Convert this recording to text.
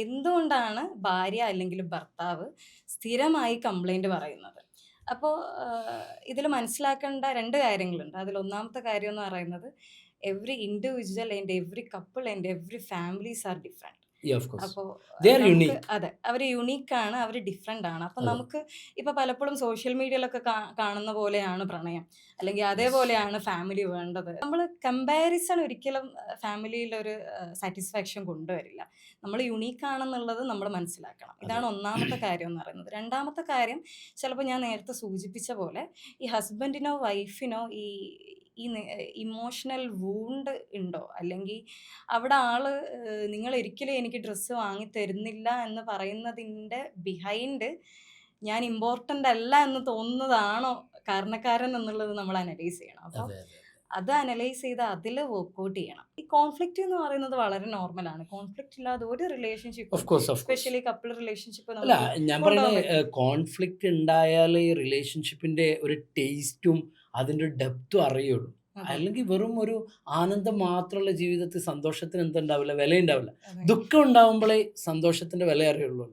എന്തുകൊണ്ടാണ് ഭാര്യ അല്ലെങ്കിൽ ഭർത്താവ് സ്ഥിരമായി കംപ്ലൈന്റ് പറയുന്നത്? അപ്പോൾ ഇതിൽ മനസ്സിലാക്കേണ്ട 2 കാര്യങ്ങളുണ്ട്. അതിൽ ഒന്നാമത്തെ കാര്യം എന്ന് പറയുന്നത് every individual and every couple and every families are different. Yeah, of course. അപ്പോൾ They are നമുക്ക് unique. അതെ, അവര് യുണീക്കാണ്, അവര് ഡിഫറെന്റ് ആണ്. അപ്പം അതെ. നമുക്ക് ഇപ്പൊ പലപ്പോഴും സോഷ്യൽ മീഡിയയിലൊക്കെ കാണുന്ന പോലെയാണ് പ്രണയം, അല്ലെങ്കിൽ Yes. അതേപോലെയാണ് ഫാമിലി വേണ്ടത്. നമ്മൾ കമ്പാരിസൺ ഒരിക്കലും ഫാമിലിയിൽ ഒരു സാറ്റിസ്ഫാക്ഷൻ കൊണ്ടുവരില്ല. നമ്മൾ യുണീക്ക് ആണെന്നുള്ളത് നമ്മൾ മനസ്സിലാക്കണം. അതെ. ഇതാണ് ഒന്നാമത്തെ കാര്യം എന്ന് പറയുന്നത്. രണ്ടാമത്തെ കാര്യം, ചിലപ്പോൾ ഞാൻ നേരത്തെ സൂചിപ്പിച്ച പോലെ ഈ ഹസ്ബൻഡിനോ വൈഫിനോ ഈ ഈ ഇമോഷണൽ വൂണ്ട് ഉണ്ടോ, അല്ലെങ്കിൽ അവിടെ ആള് നിങ്ങൾ ഒരിക്കലും എനിക്ക് ഡ്രസ്സ് വാങ്ങി തരുന്നില്ല എന്ന് പറയുന്നതിൻ്റെ ബിഹൈൻഡ് ഞാൻ ഇമ്പോർട്ടൻ്റ് അല്ല എന്ന് തോന്നുന്നതാണോ കാരണക്കാരൻ എന്നുള്ളത് നമ്മൾ അനലൈസ് ചെയ്യണം. അപ്പോൾ അതെ, അതെ. അത് അനലൈസ് ചെയ്ത് അതിൽ വർക്ക്ഔട്ട് ചെയ്യണം. ഈ കോൺഫ്ലിക്റ്റ് എന്ന് പറയുന്നത് വളരെ നോർമലാണ്. കോൺഫ്ലിക്റ്റ് ഇല്ലാതെ ഒരു റിലേഷൻഷിപ്പും, of course, of course. Especially couple relationship അല്ല, നമുക്ക് ഞാൻ കൊണ്ടുപോകാൻ പറയണത് പറ്റില്ല. കോൺഫ്ലിക്റ്റ് ഉണ്ടായാൽ ഈ റിലേഷൻഷിപ്പിന്റെ ഒരു ടേസ്റ്റും അതിന്റെ ഡെപ്തും അറിയുള്ളൂ. അതെ, അല്ലെങ്കിൽ വെറും ഒരു ആനന്ദം മാത്രമുള്ള ജീവിതത്തിൽ സന്തോഷത്തിന് എന്തുണ്ടാവില്ല, വിലയുണ്ടാവില്ല. അതെ. ദുഃഖം ഉണ്ടാവുമ്പോഴേ സന്തോഷത്തിന്റെ വില അറിയുള്ളൂ.